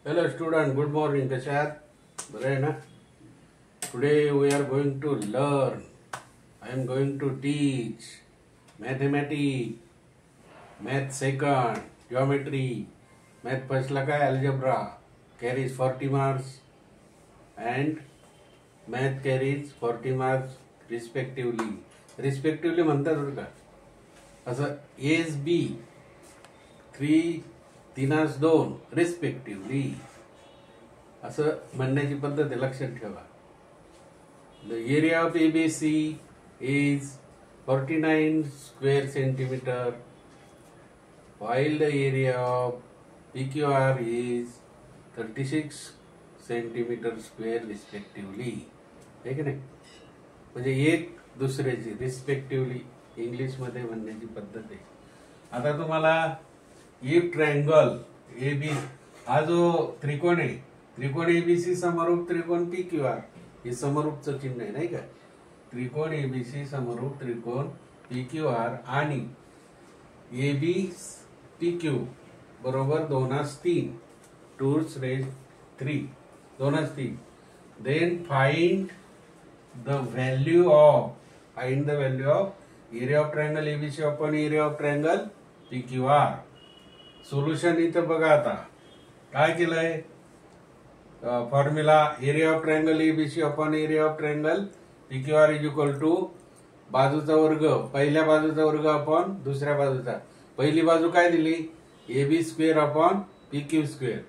Hello student, good morning. कसे आहात? बरं आहे ना? Today we are going to learn. I am going to teach mathematics, math second, geometry, math first ला काय algebra carries 40 marks and math carries 40 marks respectively. Respectively म्हणतात बरं का? असं एस बी 3-2 रिस्पेक्टिवली असं म्हणण्याची पद्धत आहे, लक्षात ठेवा. The area of ABC is 49 square centimetre while the area of PQR is 36 centimetre square respectively. आहे की नाही? म्हणजे एक दुसऱ्याची रिस्पेक्टिवली इंग्लिश मध्ये म्हणण्याची पद्धत आहे. आता तुम्हाला इफ ट्रायंगल एबी हा जो त्रिकोण आहे, त्रिकोण एबीसी समरूप त्रिकोण PQR, हे समरूपचं चिन्ह आहे नाही का? त्रिकोण एबीसी समरूप त्रिकोण PQR आणि AB PQ बरोबर 2/3 2/3 2/3. Then find the value of area of triangle ABC upon area of triangle PQR. Solution इथं बघा. आता काय केलंय? Formula area of triangle ABC upon area of triangle PQR is equal to बाजूचा वर्ग, पहिल्या बाजूचा वर्ग अपॉन दुसऱ्या बाजूचा. पहिली बाजू काय दिली? AB square upon PQ square,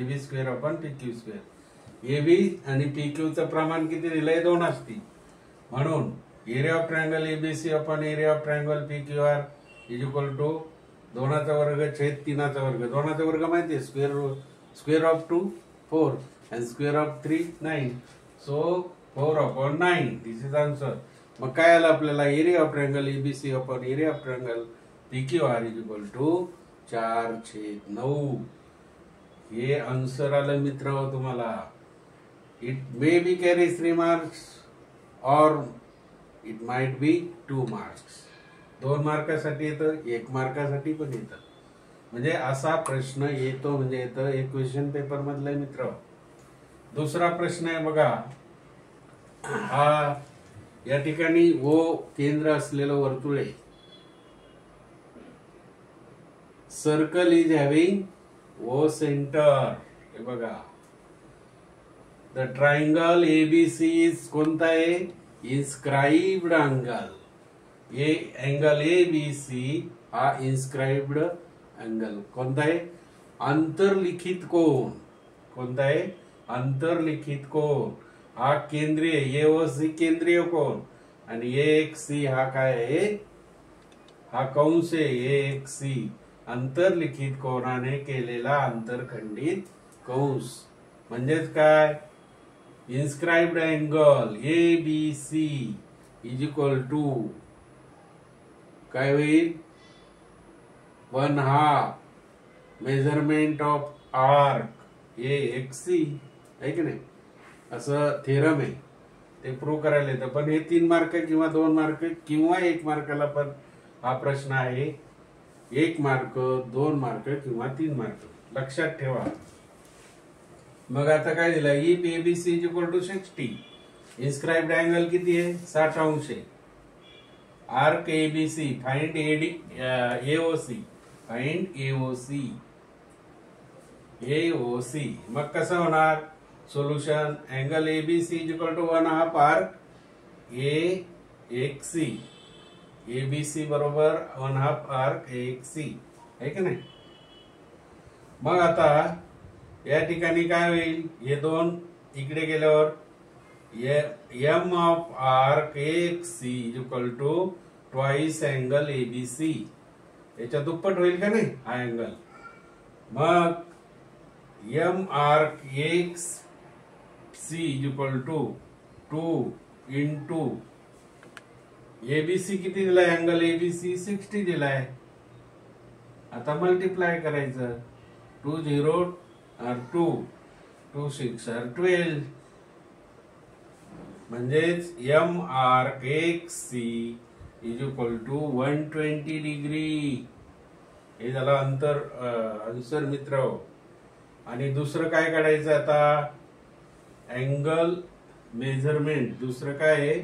AB square upon PQ square. AB आणि PQ चं प्रमाण किती दिलंय? 2/3. म्हणून area of triangle ABC upon area of triangle PQR is equal to 2चा वर्ग छेद 3चा वर्ग. 2चा वर्ग माहिती आहे, square of 2 4 and square of 3 9. So 4/9. This is answer. मग काय आलं आपल्याला? Area of triangle ABC upon area of triangle PQR is equal to 4/9. हे आन्सर आलं मित्र तुम्हाला. It may be carry 3 marks or it might be 2 marks. 2 मार्कासाठी येतं, 1 मार्कासाठी पण येतं. म्हणजे असा प्रश्न येतो, म्हणजे येतं. एक क्वेश्चन पेपर मधला मित्र. दुसरा प्रश्न आहे बघा. हा या ठिकाणी ओ केंद्र असलेलं वर्तुळ आहे. Circle is having O centre. हे बघा, द ट्रायंगल एबीसी इज कोणता आहे? Inscribed angle. ये अँगल एबीसी हा इन्स्क्राइब्ड अँगल कोणता आहे? अंतर्लिखित कोण. कोणता आहे? अंतर्लिखित कोण. हा केंद्रीय एओसी केंद्रीय कोण आणि AXC हा काय आहे? हा कंस आहे. AXC अंतर्लिखित कोणाने केलेला अंतरखंडित कंस. म्हणजेच काय? Inscribed angle ABC is equal to काय होईल? 1/2 मेजरमेंट ऑफ आर्क AXC. आहे की नाही? असं थेरम आहे, ते प्रूव्ह करायला येतं. पण हे 3 मार्क किंवा 2 मार्क किंवा 1 मार्काला पण हा प्रश्न आहे. 1 मार्क, 2 मार्क किंवा 3 मार्क. लक्षात ठेवा. मग आता काय दिलं? If ABC is equal to 60. Inscribed angle किती आहे? 60° आहे. Arc ABC find AOC. Find AOC. मग कसं होणार solution? Angle ABC is equal to 1/2 arc AXC. ABC बरोबर 1/2 आर्क AXC. आहे की नाही? मग आता या ठिकाणी काय होईल? हे 2 इकडे गेल्यावर M of arc AXC is equal to twice angle ABC. याच्या दुप्पट होईल का नाही हा अँगल? मग M arc AXC is equal to 2 into ABC किती दिलाय? अँगल एबीसी 60 दिलाय. आता मल्टिप्लाय करायचं. 2 0 2 2 6 12. म्हणजेच M arc AXC is equal to 120 degree. हे झालं आन्सर मित्र. आणि दुसरं काय काढायचं आता, अँगल मेजरमेंट. दुसरं काय आहे,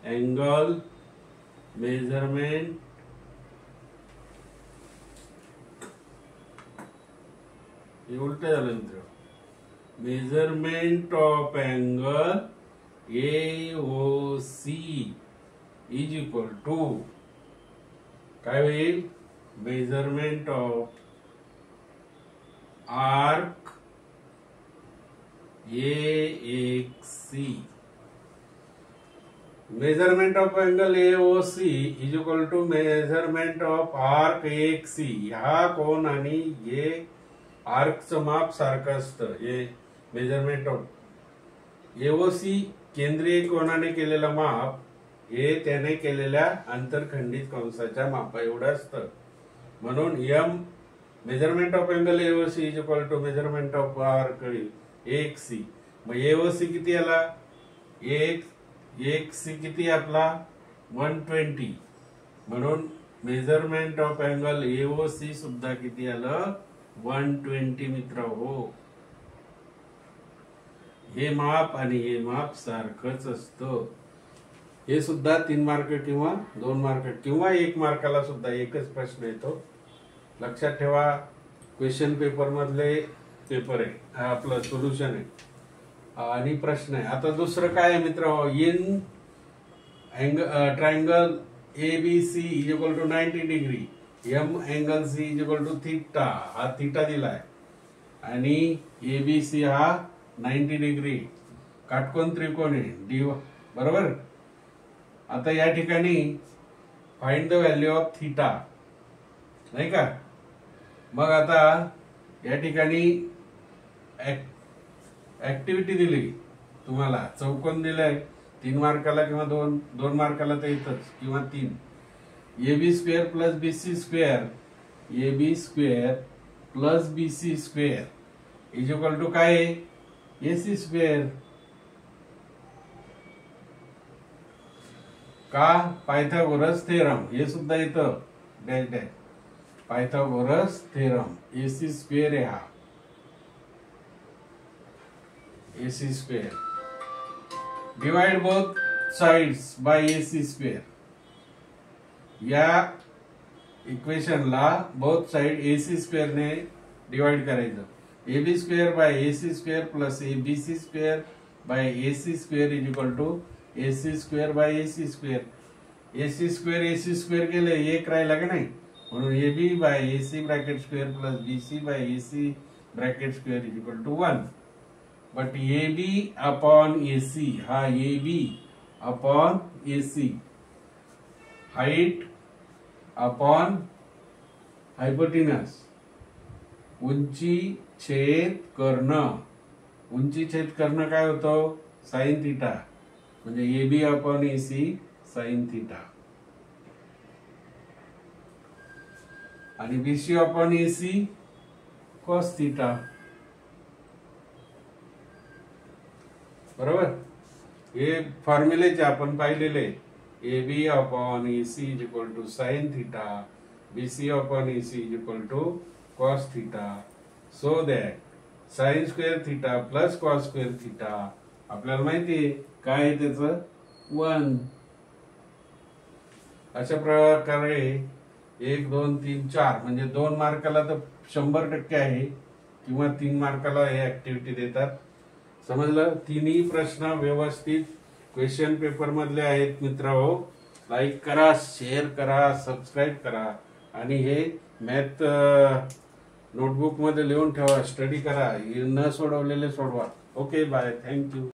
अँगल मेजरमेंट हे उलट झालं मित्र. Measurement of angle AOC is equal to काय होईल, measurement of arc AXC. Measurement of angle AOC is equal to measurement of arc AXC. हा कोण आणि हे आर्कचं माप सारखं असतं. हे मेजरमेंट ऑफ AOC केंद्रीय कोणाने केलेलं माप हे त्याने केलेल्या आंतरखंडित कंसाच्या मापा एवढं असतं. म्हणून measurement of angle AOC is equal to measurement of arc AXC. मग AOC किती आला, AXC किती आपला 120. म्हणून मेजरमेंट ऑफ अँगल AOC सुद्धा किती आलं, 120 मित्र हो. हे माप आणि हे माप सारखंच असतं. हे सुद्धा 3 मार्क किंवा 2 मार्क किंवा 1 मार्काला सुद्धा एकच प्रश्न येतो. लक्षात ठेवा, क्वेश्चन पेपर मधले पेपर आहे, हा आपलं सोल्युशन आहे आणि प्रश्न आहे. आता दुसरं काय आहे मित्र, in triangle ABC is equal to 90 degree, M angle C is equal to theta. हा थीटा दिलाय आणि ABC हा 90 डिग्री काटकोन त्रिकोण आहे बरोबर. आता या ठिकाणी find the value of theta नाही का. मग आता या ठिकाणी ऍक्टिव्हिटी दिली तुम्हाला, चौकोन दिलाय 3 मार्काला किंवा 2 मार्काला तर येतच किंवा 3. AB square plus BC square, AB square plus BC square is equal to काय आहे, AC स्क्वेअर. का, पायथागोरस थेरम हे सुद्धा येतं dash dash. Pythagoras theorem AC square आहे हा, AC square. Divide both sides by AC square. या इक्वेशनला बोथ साइड AC स्क्वेअर ने डिवाइड करायचं. AB square by AC square plus BC square by AC square is equal to AC square by AC square. AC square केले एक राहिला का नाही, म्हणून AB by AC bracket square plus BC by AC bracket square is equal to 1. But AB upon AC, हा AB upon AC, height upon hypotenuse, उंची छेद कर्ण. उंची छेद कर्ण काय होतं, साइन थीटा. म्हणजे AB upon AC sine theta आणि BC upon AC cos theta. बरोबर. हे फॉर्म्युलेचे आपण पाहिलेले. AB upon AC is equal to sine theta, BC upon AC is equal to cos theta. So that sine square theta plus cos square theta आपल्याला माहिती आहे काय आहे त्याचं 1. अशा प्रकारे 1 2 3 4 म्हणजे 2 मार्काला तर 100% आहे किंवा 3 मार्काला हे ऍक्टिव्हिटी देतात. समजलं. तिन्ही प्रश्न व्यवस्थित क्वेश्चन पेपर मधले आहेत मित्रांनो. लाईक करा, शेअर करा, सबस्क्राईब करा आणि हे मॅथ नोटबुक मध्ये लिहून ठेवा, स्टडी करा, न सोडवलेले सोडवा. Okay bye, thank you.